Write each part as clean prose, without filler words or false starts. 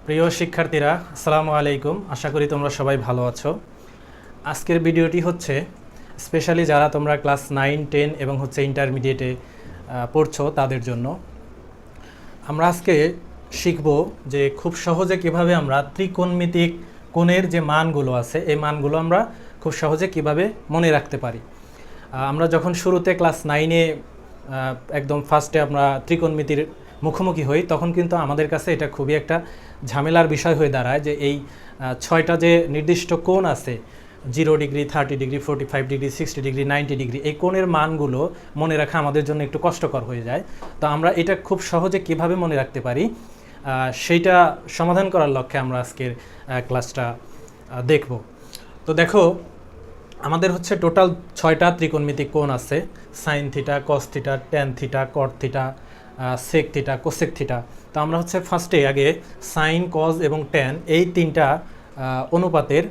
প্রিয় শিক্ষার্থীরা, আসসালামু আলাইকুম। আশা করি তোমরা সবাই ভালো আছো। আজকের ভিডিওটি হচ্ছে স্পেশালি যারা তোমরা ক্লাস 9, 10 এবং ইন্টারমিডিয়েটে পড়ছো তাদের জন্য। আমরা আজকে শিখব যে খুব সহজে কিভাবে আমরা ত্রিকোণমিতিক কোণের যে মানগুলো আছে এই মানগুলো আমরা খুব সহজে কিভাবে মনে রাখতে পারি। আমরা যখন শুরুতে ক্লাস 9-এ একদম ফার্স্টে আমরা ত্রিকোণমিতির মুখোমুখি হই তখন কিন্তু আমাদের কাছে এটা খুবই একটা ঝামেলার বিষয় হয়ে দাঁড়ায় যে এই 6টা যে নির্দিষ্ট কোণ আছে 0 degree, 30 degree, 45 degree, 60 degree, 90 degree, এই কোণের মানগুলো মনে রাখা আমাদের জন্য একটু কষ্টকর হয়ে যায়। তো আমরা এটা খুব সহজে কিভাবে মনে রাখতে পারি সেইটা সমাধান করার লক্ষ্যে আমরা আজকের ক্লাসটা দেখব। তো দেখো, আমাদের হচ্ছে টোটাল 6টা ত্রিকোণমিতিক কোণ আছে, sine theta, cos theta, tan theta, cot theta, sec theta, cosec theta. তো আমরা হচ্ছে ফার্স্টে আগে সাইন, কজ এবং ট্যান এই তিনটা অনুপাতের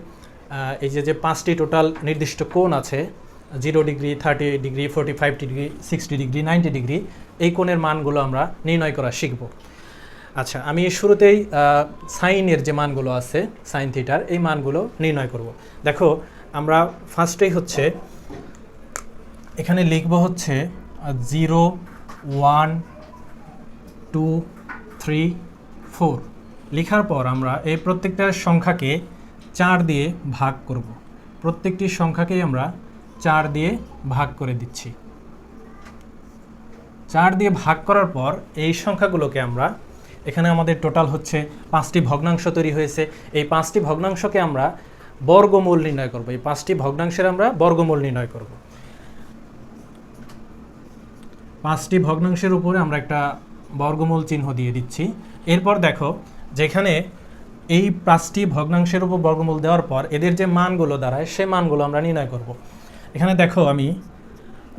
এই যে 5টি টোটাল নির্দিষ্ট কোণ আছে 0 degree, 30 degree, 45 degree, 60 degree, 90 degree, এই কোণের মানগুলো আমরা নির্ণয় করা শিখব। আচ্ছা, আমি শুরুতেই সাইনের যে মানগুলো আছে সাইন থিটার এই মানগুলো নির্ণয় করব। দেখো, আমরা ফার্স্টেই হচ্ছে এখানে লিখব হচ্ছে 0, 1, 2, 3, 4। লেখার পর আমরা এই প্রত্যেকটা সংখ্যাকে 4 দিয়ে ভাগ করব। প্রত্যেকটি সংখ্যাকেই আমরা 4 দিয়ে ভাগ করে দিচ্ছি। 4 দিয়ে ভাগ করার পর এই সংখ্যাগুলোকে আমরা এখানে আমাদের টোটাল হচ্ছে 5টি ভগ্নাংশ তৈরি হয়েছে। এই 5টি ভগ্নাংশকে আমরা বর্গমূল নির্ণয় করব। এই 5টি ভগ্নাংশের আমরা বর্গমূল নির্ণয় করব। 5টি ভগ্নাংশের উপরে আমরা একটা বর্গমূল চিহ্ন দিয়ে দিচ্ছি। এরপর দেখো, যেখানে এই 5টি ভগ্নাংশের উপর বর্গমূল দেওয়ার পর এদের যে মানগুলো দাঁড়ায় সে মানগুলো আমরা নির্ণয় করব। এখানে দেখো, আমি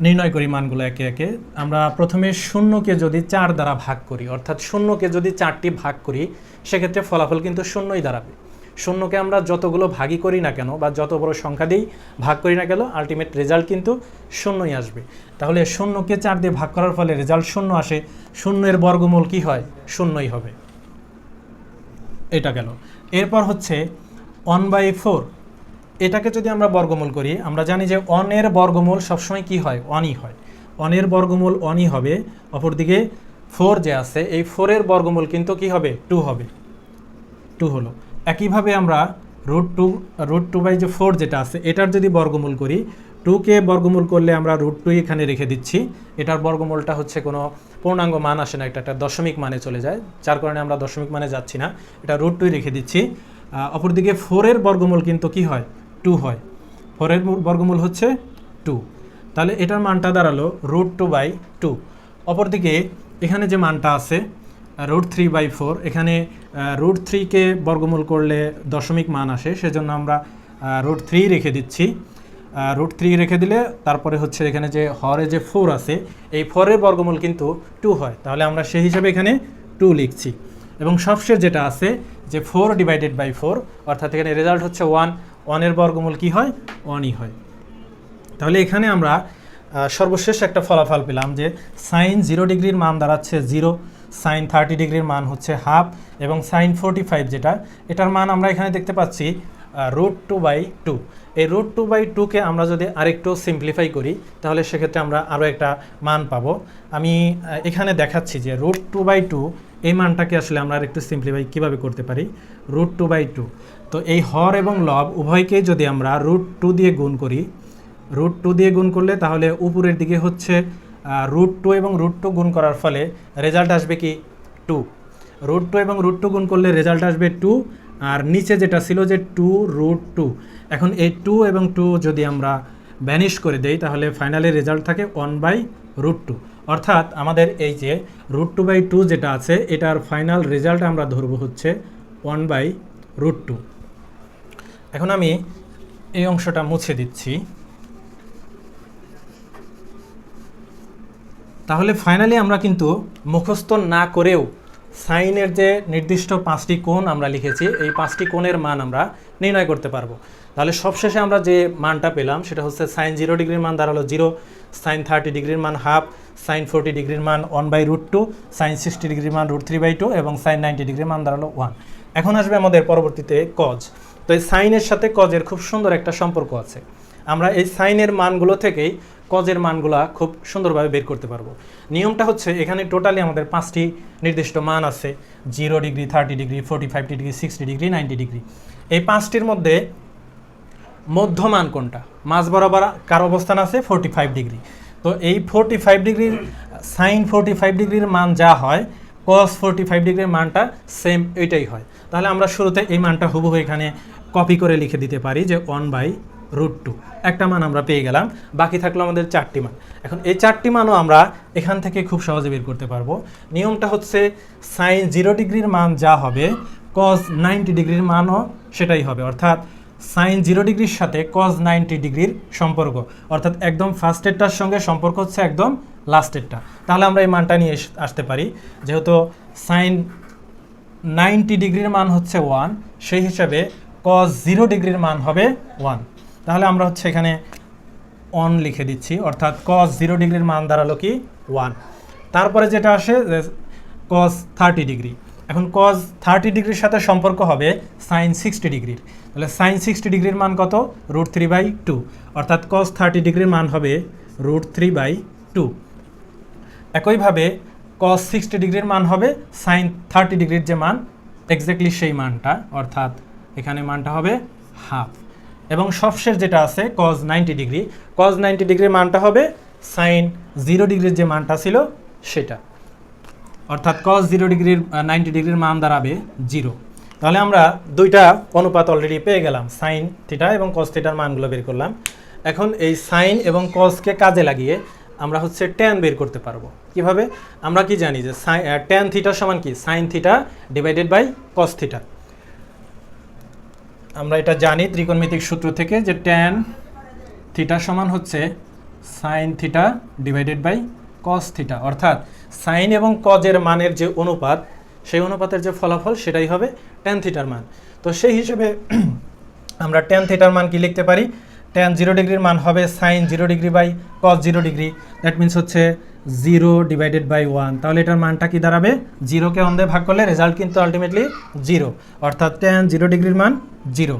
নির্ণয় করি মানগুলো একে একে। আমরা প্রথমে শূন্যকে যদি 4 দ্বারা ভাগ করি, অর্থাৎ শূন্যকে যদি 4টি ভাগ করি সেক্ষেত্রে ফলাফল কিন্তু শূন্যই দাঁড়াবে। শূন্যকে আমরা যতগুলো ভাগই করি না কেন বা যত বড় সংখ্যা দিয়েই ভাগ করি না কেন আলটিমেট রেজাল্ট কিন্তু শূন্যই আসবে। তাহলে শূন্যকে 4 দিয়ে ভাগ করার ফলে রেজাল্ট শূন্য আসে। শূন্যের বর্গমূল কি হয়? শূন্যই হবে। এটা গেল। এরপর হচ্ছে 1/4। এটাকে যদি আমরা বর্গমূল করি, আমরা জানি যে 1 এর বর্গমূল সবসময় কি হয়? 1ই হয়। 1 এর বর্গমূল 1ই হবে। অপরদিকে 4 যে আছে এই 4 এর বর্গমূল কিন্তু কি হবে? 2 হবে। 2 হলো। একইভাবে আমরা √2/4 যেটা আছে এটার যদি বর্গমূল করি, 2কে বর্গমূল করলে আমরা √2 এখানে রেখে দিচ্ছি। এটার বর্গমূলটা হচ্ছে কোনো পূর্ণাঙ্গ মান আসে না, এটা একটা দশমিক মানে চলে যায়, যার কারণে আমরা দশমিক মানে যাচ্ছি না, এটা √2 রেখে দিচ্ছি। অপরদিকে 4 এর বর্গমূল কিন্তু কি হয়? 2 হয়। 4 এর বর্গমূল হচ্ছে 2। তাহলে এটার মানটা দাঁড়ালো √2/2। অপরদিকে এখানে যে মানটা আছে √3/4, এখানে √3কে বর্গমূল করলে দশমিক মান আসে, সেজন্য আমরা √3 রেখে দিচ্ছি। √3 রেখে দিলে তারপরে হচ্ছে এখানে যে হরে যে 4 আছে এই 4 এর বর্গমূল কিন্তু 2 হয়। তাহলে আমরা সেই হিসাবে এখানে 2 লিখছি। এবং সবশেষ যেটা আছে যে 4/4, অর্থাৎ এখানে রেজাল্ট হচ্ছে 1। 1 এর বর্গমূল কি হয়? 1ই হয়। তাহলে এখানে আমরা সর্বশেষ একটা ফলাফল পেলাম যে সাইন 0 ডিগ্রির মান দাঁড়াচ্ছে 0, সাইন 30 ডিগ্রির মান হচ্ছে হাফ এবং সাইন 45 যেটা এটার মান আমরা এখানে দেখতে পাচ্ছি √2/2। এই √2/2কে আমরা যদি আরেকটু সিম্পলিফাই করি তাহলে সেক্ষেত্রে আমরা আরও একটা মান পাবো। আমি এখানে দেখাচ্ছি যে √2/2 এই মানটাকে আসলে আমরা আরেকটু সিম্পলিফাই কীভাবে করতে পারি। √2/2, তো এই হর এবং লব উভয়কেই যদি আমরা √2 দিয়ে গুণ করি, √2 দিয়ে গুণ করলে তাহলে উপরের দিকে হচ্ছে √2 এবং √2 গুণ করার ফলে রেজাল্ট আসবে কি? 2। √2 এবং √2 গুণ করলে রেজাল্ট আসবে 2। আর নিচে যেটা ছিল যে 2√2, এখন এই 2 এবং 2 যদি আমরা ভ্যানিশ করে দেই তাহলে ফাইনালি রেজাল্ট থাকে 1/√2। অর্থাৎ আমাদের এই যে √2/2 যেটা আছে এটার ফাইনাল রেজাল্ট আমরা ধরবো হচ্ছে 1/√2। এখন আমি এই অংশটা মুছে দিচ্ছি। তাহলে ফাইনালি আমরা কিন্তু মুখস্থ না করেও সাইনের যে নির্দিষ্ট 5টি কোণ আমরা লিখেছি এই 5টি কোণের মান আমরা নির্ণয় করতে পারবো। তাহলে সবশেষে আমরা যে মানটা পেলাম সেটা হচ্ছে সাইন 0 ডিগ্রির মান দাঁড়ালো 0, সাইন 30 ডিগ্রির মান হাফ, সাইন 40 ডিগ্রির মান 1/√2, সাইন 60 ডিগ্রির মান √3/2 এবং সাইন 90 ডিগ্রির মান দাঁড়ালো 1। এখন আসবে আমাদের পরবর্তীতে কজ। তো এই সাইনের সাথে কজের খুব সুন্দর একটা সম্পর্ক আছে। আমরা এই সাইনের মানগুলো থেকেই কজের মানগুলা খুব সুন্দরভাবে বের করতে পারবো। নিয়মটা হচ্ছে এখানে টোটালি আমাদের 5টি নির্দিষ্ট মান আছে, 0 degree, 30 degree, 45 degree, 60 degree, 90 degree. এই 5টির মধ্যে মধ্যমান কোনটা, মাঝ বরাবর কার অবস্থান আছে 45 ডিগ্রি। তো এই 45 ডিগ্রির সাইন 45 ডিগ্রির মান যা হয়, কস 45 ডিগ্রির মানটা সেম এটাই হয়। তাহলে আমরা শুরুতে এই মানটা হুবহু এখানে কপি করে লিখে দিতে পারি যে 1/√2। একটা মান আমরা পেয়ে গেলাম, বাকি থাকলো আমাদের 4টি মান। এখন এই 4টি মানও আমরা এখান থেকে খুব সহজে বের করতে পারবো। নিয়মটা হচ্ছে সাইন 0 ডিগ্রির মান যা হবে, কস 90 ডিগ্রির মানও সেটাই হবে। অর্থাৎ সাইন 0 ডিগ্রির সাথে কস 90 ডিগ্রির সম্পর্ক, অর্থাৎ একদম ফার্স্টেরটার সঙ্গে সম্পর্ক হচ্ছে একদম লাস্টেরটা। তাহলে আমরা এই মানটা নিয়ে আসতে পারি, যেহেতু সাইন 90 ডিগ্রির মান হচ্ছে 1, সেই হিসাবে কস 0 ডিগ্রির মান হবে 1। তাহলে আমরা হচ্ছে এখানে 1 লিখে দিচ্ছি, অর্থাৎ কস 0 ডিগ্রির মান দাঁড়ালো কি 1। তারপরে যেটা আসে কস 30 ডিগ্রি। এখন কস 30 ডিগ্রির সাথে সম্পর্ক হবে সাইন 60 ডিগ্রির। তাহলে সাইন 60 ডিগ্রির মান কত, √3/2, অর্থাৎ কস 30 ডিগ্রির মান হবে √3/2। একইভাবে কস 60 ডিগ্রির মান হবে সাইন 30 ডিগ্রির যে মান এক্স্যাক্টলি সেই মানটা, অর্থাৎ এখানে মানটা হবে হাফ। এবং সবশেষ যেটা আছে কস 90 ডিগ্রি, কস 90 ডিগ্রির মানটা হবে সাইন 0 ডিগ্রির যে মানটা ছিল সেটা, অর্থাৎ কস 0 ডিগ্রির 90 ডিগ্রির মান দাঁড়াবে 0। তাহলে আমরা দুইটা অনুপাত অলরেডি পেয়ে গেলাম, সাইন থিটা এবং কস থিটার মানগুলো বের করলাম। এখন এই সাইন এবং কসকে কাজে লাগিয়ে আমরা হচ্ছে ট্যান বের করতে পারবো। কিভাবে? আমরা কি জানি যে ট্যান থিটার সমান কি, sine theta divided by cos theta. আমরা এটা জানি ত্রিকোণমিতিক সূত্র থেকে যে ট্যান থিটা সমান হচ্ছে sine theta divided by cos theta, অর্থাৎ সাইন এবং কজের মানের যে অনুপাত, সেই অনুপাতের যে ফলাফল সেটাই হবে ট্যান থিটার মান। তো সেই হিসেবে আমরা ট্যান থিটার মান কি লিখতে পারি, ট্যান 0 ডিগ্রির মান হবে sine 0 degree by cos 0 degree, that means হচ্ছে 0 ডিভাইডেড বাই 1। তাহলে এটার মানটা কি দাঁড়াবে, 0কে 1 দিয়ে ভাগ করলে রেজাল্ট কিন্তু আলটিমেটলি 0, অর্থাৎ ট্যান 0 ডিগ্রির মান 0।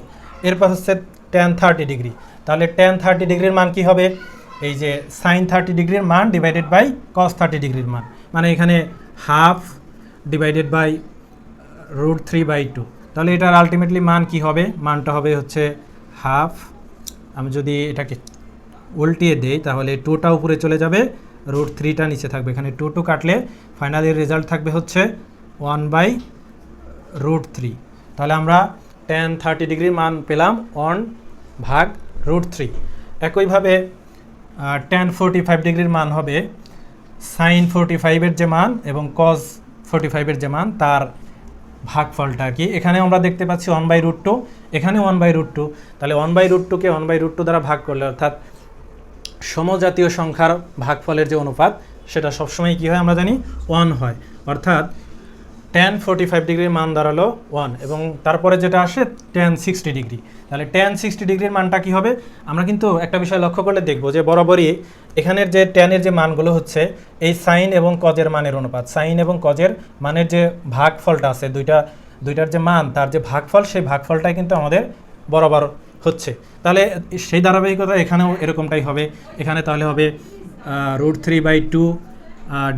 এরপর হচ্ছে ট্যান 30 ডিগ্রি, তাহলে ট্যান 30 ডিগ্রির মান কি হবে, এই যে সাইন 30 ডিগ্রির মান ডিভাইডেড বাই কস 30 ডিগ্রির মান, মানে এখানে হাফ ডিভাইডেড বাই √3/2। তাহলে এটার আলটিমেটলি মান কি হবে, মানটা হবে হচ্ছে হাফ। আমি যদি এটাকে উল্টিয়ে দেই তাহলে 2টা উপরে চলে যাবে, √3টা নিচে থাকবে, এখানে 2 কাটলে ফাইনালি রেজাল্ট থাকবে হচ্ছে 1/√3। তাহলে আমরা ট্যান 30 ডিগ্রির মান পেলাম 1/√3। একইভাবে ট্যান 45 ডিগ্রির মান হবে সাইন 45-এর যে মান এবং কস 45-এর যে মান তার ভাগফলটা আর কি। এখানে আমরা দেখতে পাচ্ছি 1/√2, এখানে 1/√2। তাহলে 1/√2কে 1/√2 দ্বারা ভাগ করলে, অর্থাৎ সমজাতীয় সংখ্যার ভাগফলের যে অনুপাত সেটা সবসময় কী হয় আমরা জানি 1 হয়, অর্থাৎ ট্যান 45 ডিগ্রির মান দাঁড়ালো 1। এবং তারপরে যেটা আসে ট্যান 60 ডিগ্রি, তাহলে ট্যান 60 ডিগ্রির মানটা কি হবে, আমরা কিন্তু একটা বিষয় লক্ষ্য করলে দেখব যে বরাবরই এখানের যে ট্যানের যে মানগুলো হচ্ছে এই সাইন এবং কজের মানের অনুপাত, সাইন এবং কজের মানের যে ভাগফলটা আছে দুইটার যে মান তার যে ভাগফল, সেই ভাগফলটাই কিন্তু আমাদের বরাবর হচ্ছে। তাহলে সেই ধারাবাহিকতা এখানেও এরকমটাই হবে। এখানে তাহলে হবে √3/2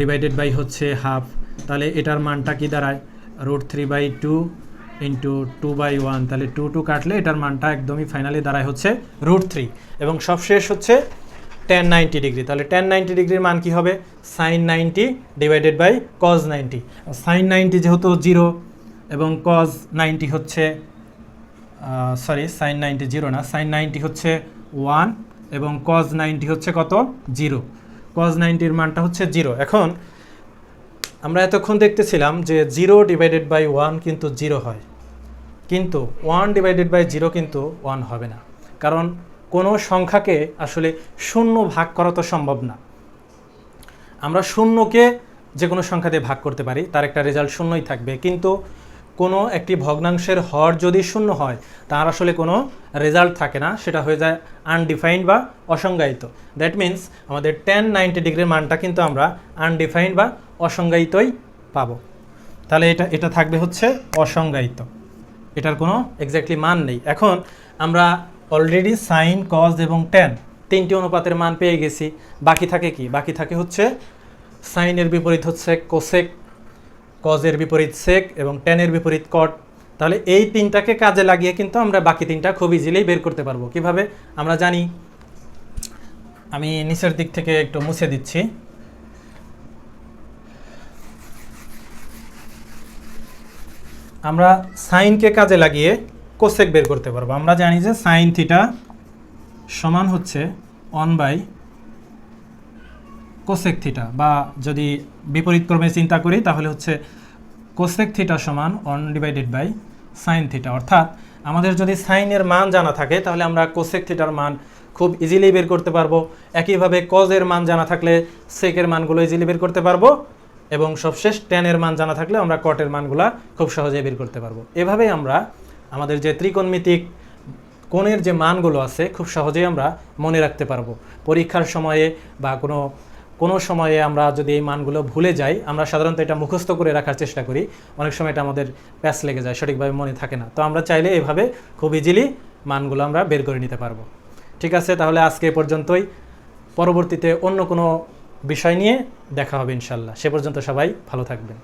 ডিভাইডেড বাই হচ্ছে হাফ। তাহলে এটার মানটা কি দাঁড়ায়, √3/2 ইন্টু 2/1। তাহলে 2 কাটলে এটার মানটা একদমই ফাইনালি দাঁড়ায় হচ্ছে √3। এবং সবশেষ হচ্ছে ট্যান 90 ডিগ্রি। তাহলে ট্যান 90 ডিগ্রির মান কি হবে, sine 90 divided by cos 90। Sine 90 যেহেতু 0 এবং কজ 90 হচ্ছে সাইন 90 0 না, সাইন 90 হচ্ছে 1 এবং কজ 90 হচ্ছে কত, 0। কজ 90-র মানটা হচ্ছে 0। এখন আমরা এতক্ষণ দেখতেছিলাম যে 0 ডিভাইডেড বাই 1 কিন্তু 0 হয়, কিন্তু 1 ডিভাইডেড বাই 0 কিন্তু 1 হবে না, কারণ কোনো সংখ্যাকে আসলে শূন্য ভাগ করা তো সম্ভব না। আমরা শূন্যকে যে কোনো সংখ্যা দিয়ে ভাগ করতে পারি, তার একটা রেজাল্ট শূন্যই থাকবে, কিন্তু কোনো একটি ভগ্নাংশের হর যদি শূন্য হয় তার আসলে কোনো রেজাল্ট থাকে না, সেটা হয়ে যায় আনডিফাইন্ড বা অসংজ্ঞায়িত। দ্যাট মিন্স আমাদের ট্যান 90 ডিগ্রির মানটা কিন্তু আমরা আনডিফাইন্ড বা অসংজ্ঞায়িতই পাবো। তাহলে এটা থাকবে হচ্ছে অসংজ্ঞায়িত। এটার কোনো এক্স্যাক্টলি মান নেই। এখন আমরা অলরেডি সাইন, কজ এবং ট্যান তিনটি অনুপাতের মান পেয়ে গেছি। বাকি থাকে কি? বাকি থাকে হচ্ছে সাইনের বিপরীত হচ্ছে কোসেক, কজের বিপরীত সেক এবং ট্যানের বিপরীত কট। তাহলে এই তিনটাকে কাজে লাগিয়ে কিন্তু আমরা বাকি তিনটা খুব ইজিলি বের করতে পারবো। কিভাবে আমরা জানি, আমি নিচের দিক থেকে একটু মুছে দিচ্ছি। আমরা সাইনকে কাজে লাগিয়ে কোসেক বের করতে পারবো। আমরা জানি যে সাইন থিটা সমান হচ্ছে 1 বাই কোসেক থিটা, বা যদি বিপরীত ক্রমে চিন্তা করি তাহলে হচ্ছে কোসেক থিটা সমান 1 ডিভাইডেড বাই সাইন থিটা। অর্থাৎ আমাদের যদি সাইনের মান জানা থাকে তাহলে আমরা কোসেক থিটার মান খুব ইজিলি বের করতে পারবো। একইভাবে কজের মান জানা থাকলে সেকের মানগুলো ইজিলি বের করতে পারবো, এবং সবশেষ ট্যানের মান জানা থাকলে আমরা কটের মানগুলো খুব সহজেই বের করতে পারবো। এভাবেই আমরা আমাদের যে ত্রিকোণমিতিক কোণের যে মানগুলো আছে খুব সহজেই আমরা মনে রাখতে পারবো। পরীক্ষার সময়ে বা কোনো সময়ে আমরা যদি এই মানগুলো ভুলে যাই, আমরা সাধারণত এটা মুখস্থ করে রাখার চেষ্টা করি, অনেক সময় এটা আমাদের প্যাচ লেগে যায়, সঠিকভাবে মনে থাকে না। তো আমরা চাইলে এভাবে খুব ইজিলি মানগুলো আমরা বের করে নিতে পারবো। ঠিক আছে, তাহলে আজকে এ পর্যন্তই। পরবর্তীতে অন্য কোনো বিষয় নিয়ে দেখা হবে ইনশাল্লাহ। সে পর্যন্ত সবাই ভালো থাকবেন।